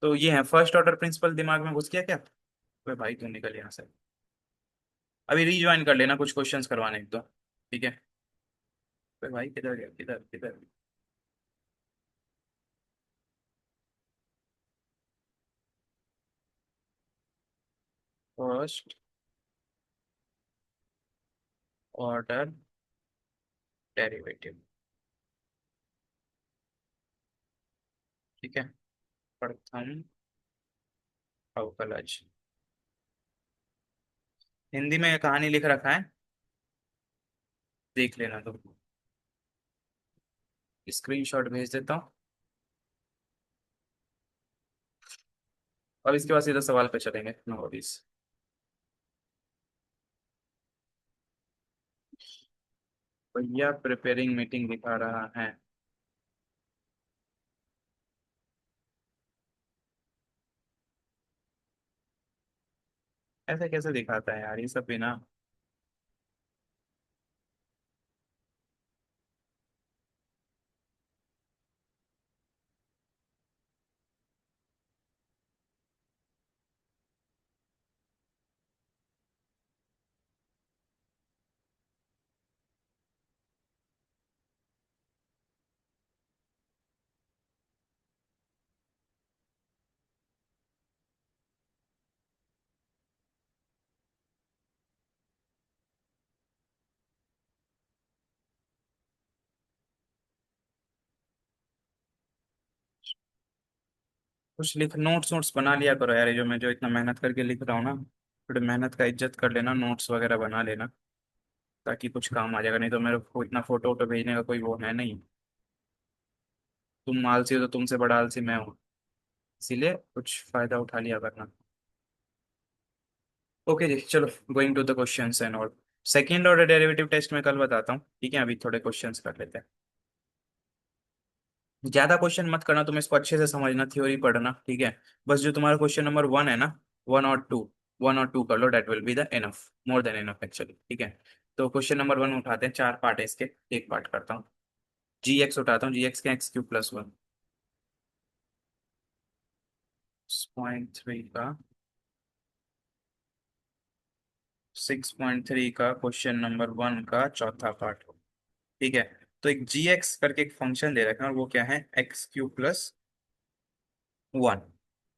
तो ये है फर्स्ट ऑर्डर प्रिंसिपल। दिमाग में घुस गया क्या? अबे भाई तू निकल यहाँ से, अभी रीज्वाइन कर लेना, कुछ क्वेश्चंस करवाने एक दो, ठीक है। अबे भाई किधर गया, किधर किधर? फर्स्ट ऑर्डर डेरिवेटिव, ठीक है, प्रथम अवकलज। हिंदी में कहानी लिख रखा है, देख लेना तुम, स्क्रीनशॉट भेज देता हूँ। और इसके बाद सीधा सवाल पे चलेंगे, नो वरीज। भैया प्रिपेयरिंग मीटिंग दिखा रहा है। ऐसे कैसे दिखाता है यार ये सब भी ना। कुछ लिख, नोट्स नोट्स बना लिया करो यार, ये जो मैं जो इतना मेहनत करके लिख रहा हूँ ना, थोड़ी मेहनत का इज्जत कर लेना, नोट्स वगैरह बना लेना, ताकि कुछ काम आ जाएगा। नहीं तो मेरे को इतना फोटो वोटो भेजने का कोई वो है नहीं। तुम आलसी हो तो तुमसे बड़ा आलसी मैं हूँ, इसीलिए कुछ फायदा उठा लिया करना। ओके जी, चलो going to the questions and all. Second order derivative test में कल बताता हूँ, ठीक है, अभी थोड़े क्वेश्चंस कर लेते हैं। ज्यादा क्वेश्चन मत करना, तुम इसको अच्छे से समझना, थ्योरी पढ़ना, ठीक है। बस जो तुम्हारा क्वेश्चन नंबर 1 है ना, 1 और 2, 1 और 2 कर लो, that will be the enough, more than enough actually, ठीक है। तो क्वेश्चन नंबर 1 उठाते हैं, 4 पार्ट है इसके, एक पार्ट करता हूँ। जी एक्स उठाता हूँ, जी एक्स के x³ + 1, 6.3 का, 6.3 का क्वेश्चन नंबर 1 का चौथा पार्ट, ठीक है। तो एक जी एक्स करके एक फंक्शन दे रखा है, और वो क्या है, x³ + 1।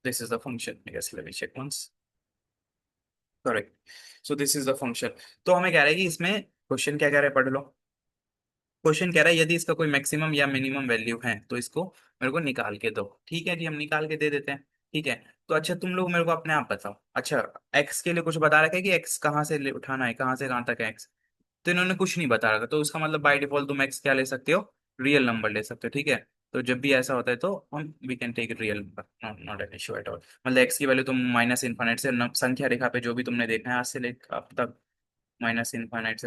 This is the function, yes let me check once, correct. So this is the function. तो हमें कह रहा है कि इसमें क्वेश्चन क्या कह रहा है, पढ़ लो। क्वेश्चन कह रहा है यदि इसका कोई मैक्सिमम या मिनिमम वैल्यू है तो इसको मेरे को निकाल के दो, ठीक है जी, हम निकाल के दे देते हैं, ठीक है। तो अच्छा तुम लोग मेरे को अपने आप बताओ, अच्छा एक्स के लिए कुछ बता रखा है कि एक्स कहाँ से उठाना है, कहाँ से कहाँ तक है एक्स? तो इन्होंने कुछ नहीं बता रखा, तो उसका मतलब बाय डिफॉल्ट तुम एक्स क्या ले सकते हो, रियल नंबर ले सकते हो, ठीक है। तो जब भी ऐसा होता है तो हम we can take real number, not an issue at all. मतलब एक्स की वैल्यू तुम -∞ से संख्या रेखा पे जो भी तुमने देखा है आज से लेकर अब तक, -∞ से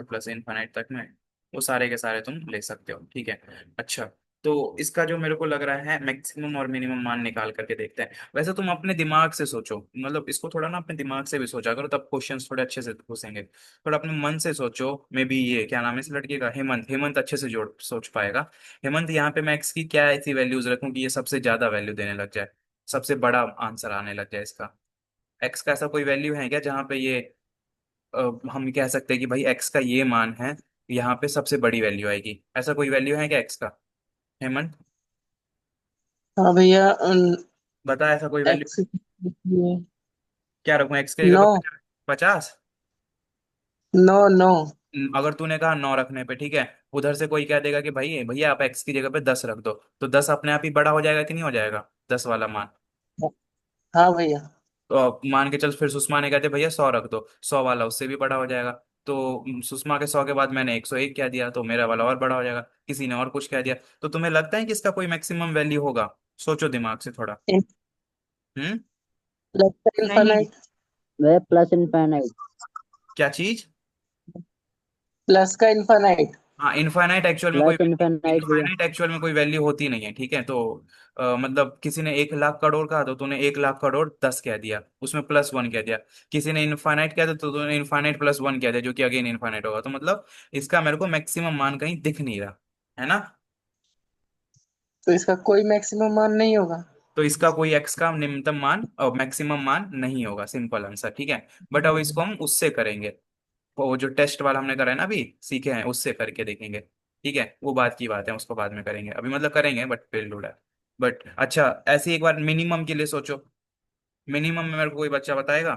+∞ तक में, वो सारे के सारे तुम ले सकते हो, ठीक है। अच्छा, तो इसका जो मेरे को लग रहा है मैक्सिमम और मिनिमम मान निकाल करके देखते हैं। वैसे तुम अपने दिमाग से सोचो, मतलब इसको थोड़ा ना अपने दिमाग से भी सोचा करो, तब क्वेश्चंस थोड़े अच्छे से घुसेंगे। थोड़ा अपने मन से सोचो, मे बी ये क्या नाम है इस लड़के का, हेमंत, हेमंत अच्छे से जोड़ सोच पाएगा। हेमंत, यहाँ पे मैं एक्स की क्या ऐसी वैल्यूज रखूं कि ये सबसे ज्यादा वैल्यू देने लग जाए, सबसे बड़ा आंसर आने लग जाए इसका। एक्स का ऐसा कोई वैल्यू है क्या जहाँ पे ये हम कह सकते हैं कि भाई एक्स का ये मान है, यहाँ पे सबसे बड़ी वैल्यू आएगी, ऐसा कोई वैल्यू है क्या एक्स का, हेमंत? हाँ भैया। बता, ऐसा कोई वैल्यू? एक्स। क्या रखूं एक्स के जगह नो। पे, 50? No no. अगर तूने कहा 9 रखने पे, ठीक है, उधर से कोई कह देगा कि भाई भैया आप एक्स की जगह पे 10 रख दो, तो 10 अपने आप ही बड़ा हो जाएगा कि नहीं हो जाएगा, 10 वाला मान? हाँ भैया। तो अब मान के चल, फिर सुषमा ने कहते भैया 100 रख दो, 100 वाला उससे भी बड़ा हो जाएगा। तो सुषमा के 100 के बाद मैंने 101 कह दिया, तो मेरा वाला और बड़ा हो जाएगा। किसी ने और कुछ कह दिया, तो तुम्हें लगता है कि इसका कोई मैक्सिमम वैल्यू होगा? सोचो दिमाग से थोड़ा। हम्म। लगता नहीं। इनफाइनाइट। वह +∞। क्या चीज? प्लस का इनफाइनाइट। हाँ, इनफाइनाइट एक्चुअल में कोई प्लस इनफिनिट भैया। इनफाइनाइट एक्चुअल में कोई वैल्यू होती नहीं है, ठीक है। तो मतलब किसी ने 1 लाख करोड़ कहा तो तूने 1 लाख करोड़ 10 कह दिया, उसमें +1 कह दिया। किसी ने इनफाइनाइट कह दिया तो तूने इनफाइनाइट +1 कह दिया, जो कि अगेन इनफाइनाइट होगा। तो मतलब इसका मेरे को मैक्सिमम मान कहीं दिख नहीं रहा, है ना। तो इसका कोई मैक्सिमम मान नहीं होगा। तो इसका कोई एक्स का निम्नतम मान और मैक्सिमम मान नहीं होगा, सिंपल आंसर, ठीक है। बट अब इसको हम उससे करेंगे, वो जो टेस्ट वाला हमने करा है ना, अभी सीखे हैं, उससे करके देखेंगे, ठीक है। वो बात की बात है, उसको बाद में करेंगे, अभी मतलब करेंगे बट पेलोड है। बट अच्छा, ऐसे एक बार मिनिमम के लिए सोचो। मिनिमम में मेरे को कोई बच्चा बताएगा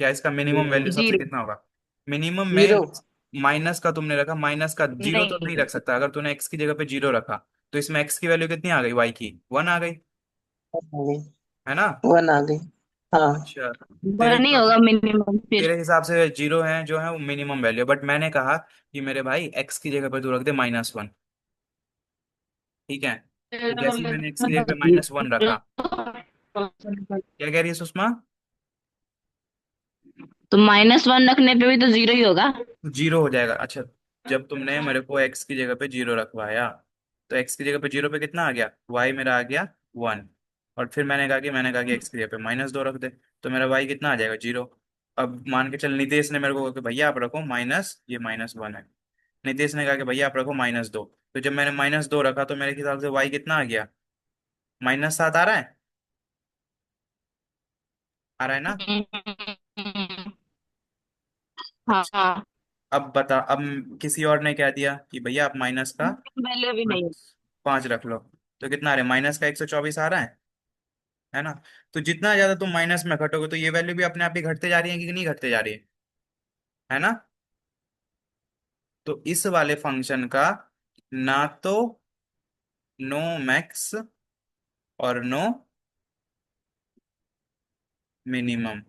क्या इसका मिनिमम वैल्यू सबसे 0। कितना होगा। मिनिमम में जीरो। माइनस का तुमने रखा, माइनस का जीरो तो नहीं नहीं, रख सकता। अगर तूने एक्स की जगह पे जीरो रखा तो इसमें एक्स की वैल्यू कितनी आ गई, वाई की 1 आ गई, आ गई। है ना। 1 आ गई। हाँ। अच्छा, तेरे 1 नहीं हिसाब से होगा मिनिमम फिर। तेरे हिसाब से जीरो है जो है वो मिनिमम वैल्यू, बट मैंने कहा कि मेरे भाई एक्स की जगह पे तू रख दे -1, ठीक है। तो जैसे ही मैंने एक्स की जगह पे -1 रखा, क्या कह रही है सुषमा। तो -1 रखने पे भी तो 0 ही होगा। जीरो हो जाएगा। अच्छा, जब तुमने मेरे को एक्स की जगह पे जीरो रखवाया तो एक्स की जगह पे जीरो पे कितना आ गया, वाई मेरा आ गया 1। और फिर मैंने कहा कि एक्स की जगह पे -2 रख दे, तो मेरा वाई कितना आ जाएगा, 0। अब मान के चल नितेश ने मेरे को कहा कि भैया आप रखो माइनस, ये -1 है। नितेश ने कहा कि भैया आप रखो -2, तो जब मैंने -2 रखा तो मेरे हिसाब से वाई कितना आ गया, -7 आ रहा है, आ रहा है ना। अच्छा, हाँ, अब बता, अब किसी और ने कह दिया कि भैया आप माइनस का वैल्यू भी नहीं। 5 रख लो, तो कितना आ रहा है, माइनस का 124 आ रहा है ना। तो जितना ज्यादा तुम माइनस में घटोगे तो ये वैल्यू भी अपने आप ही घटते जा रही है कि नहीं घटते जा रही है ना। तो इस वाले फंक्शन का ना तो नो मैक्स और नो मिनिमम,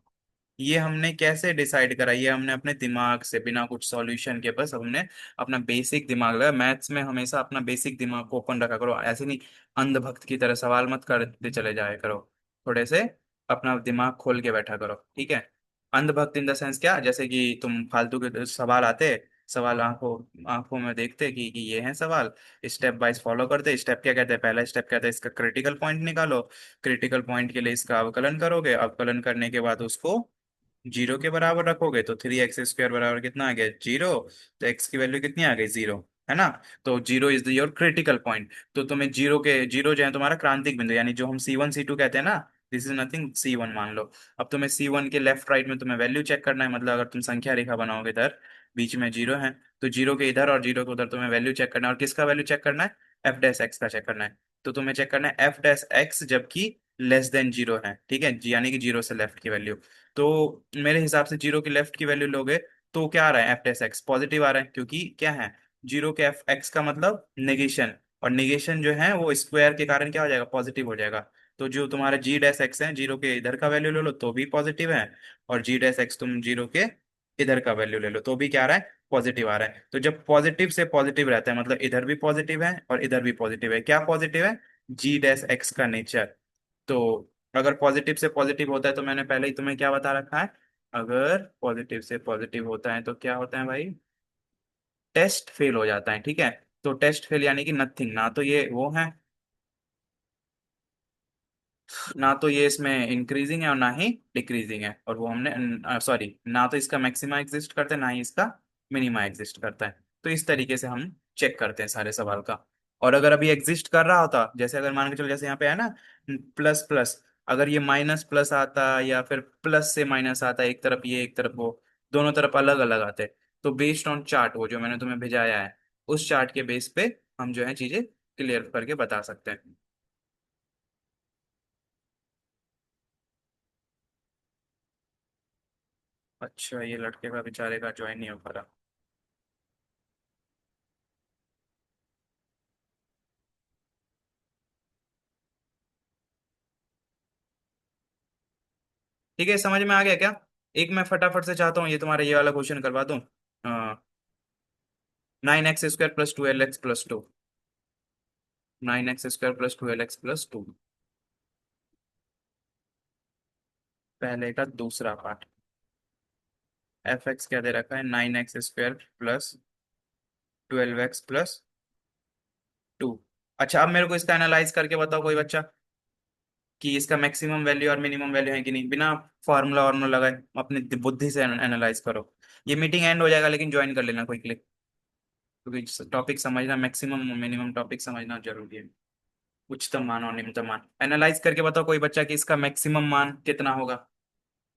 ये हमने कैसे डिसाइड करा, ये हमने अपने दिमाग से, बिना कुछ सॉल्यूशन के, बस हमने अपना बेसिक दिमाग लगा। मैथ्स में हमेशा अपना बेसिक दिमाग को ओपन रखा करो, ऐसे नहीं अंधभक्त की तरह सवाल मत करते चले जाया करो, थोड़े से अपना दिमाग खोल के बैठा करो, ठीक है। अंधभक्त इन द सेंस क्या, जैसे कि तुम फालतू के सवाल आते, सवाल आंखों आंखों में देखते कि ये है सवाल, स्टेप वाइज फॉलो करते। स्टेप क्या कहते हैं, पहला स्टेप कहता है इसका क्रिटिकल पॉइंट निकालो, क्रिटिकल पॉइंट के लिए इसका अवकलन करोगे, अवकलन करने के बाद उसको जीरो के बराबर रखोगे तो 3x² बराबर कितना आ गया, 0। तो x की वैल्यू कितनी आ गई, 0, है ना। तो 0 इज योर क्रिटिकल पॉइंट। तो तुम्हें जीरो जो है तुम्हारा क्रांतिक बिंदु, यानी जो हम C1 C2 कहते हैं ना, दिस इज नथिंग, C1 मान लो। अब तुम्हें C1 के लेफ्ट राइट में तुम्हें वैल्यू चेक करना है, मतलब अगर तुम संख्या रेखा बनाओगे इधर बीच में जीरो है, तो जीरो के इधर और जीरो के उधर तुम्हें वैल्यू चेक करना है। और किसका वैल्यू चेक करना है, f' का चेक करना है। तो तुम्हें चेक करना है f' जबकि <<0 है, ठीक है जी, यानी कि जीरो से लेफ्ट की वैल्यू। तो मेरे हिसाब से जीरो की लेफ्ट की वैल्यू लोगे तो क्या आ रहा है, f' पॉजिटिव आ रहा है, क्योंकि क्या है, जीरो के x का मतलब नेगेशन, और नेगेशन जो है वो स्क्वायर के कारण क्या हो जाएगा, पॉजिटिव हो जाएगा। तो जो तुम्हारा g' है, जीरो के इधर का वैल्यू ले लो तो भी पॉजिटिव है, और g' तुम जीरो के इधर का वैल्यू ले लो तो भी क्या आ रहा है, पॉजिटिव आ रहा है। तो जब पॉजिटिव से पॉजिटिव रहता है मतलब इधर भी पॉजिटिव है और इधर भी पॉजिटिव है, क्या पॉजिटिव है, g' का नेचर। तो अगर पॉजिटिव से पॉजिटिव होता है तो मैंने पहले ही तुम्हें क्या बता रखा है, अगर पॉजिटिव से पॉजिटिव होता है तो क्या होता है भाई, टेस्ट फेल हो जाता है, ठीक है। तो टेस्ट फेल यानी कि नथिंग, ना तो ये वो है, ना तो ये इसमें इंक्रीजिंग है और ना ही डिक्रीजिंग है, और वो हमने सॉरी, ना तो इसका मैक्सिमा एग्जिस्ट करता है ना ही इसका मिनिमा एग्जिस्ट करता है। तो इस तरीके से हम चेक करते हैं सारे सवाल का। और अगर अभी एग्जिस्ट कर रहा होता, जैसे अगर मान के चलो जैसे यहाँ पे है ना प्लस प्लस, अगर ये माइनस प्लस आता या फिर प्लस से माइनस आता, एक तरफ ये एक तरफ वो, दोनों तरफ अलग अलग आते, तो बेस्ड ऑन चार्ट वो जो मैंने तुम्हें भेजाया है, उस चार्ट के बेस पे हम जो है चीजें क्लियर करके बता सकते हैं। अच्छा, ये लड़के का बेचारे का ज्वाइन नहीं हो पा रहा। ठीक है, समझ में आ गया क्या। एक मैं फटाफट से चाहता हूँ ये तुम्हारा ये वाला क्वेश्चन करवा दूं, 9x² + 2lx + 2, 9x² + 2lx + 2, पहले का दूसरा पार्ट। एफ एक्स क्या दे रखा है, 9x² + 12x+2। अच्छा, अब मेरे को इसका एनालाइज करके बताओ कोई बच्चा कि इसका मैक्सिमम वैल्यू और मिनिमम वैल्यू है कि नहीं, बिना फार्मूला वार्मूला लगाए अपनी बुद्धि से एनालाइज करो। ये मीटिंग एंड हो जाएगा, लेकिन ज्वाइन कर लेना कोई क्लिक, क्योंकि टॉपिक समझना, मैक्सिमम मिनिमम टॉपिक समझना जरूरी है। उच्चतम मान और निम्नतम मान एनालाइज करके बताओ कोई बच्चा कि इसका मैक्सिमम मान कितना होगा।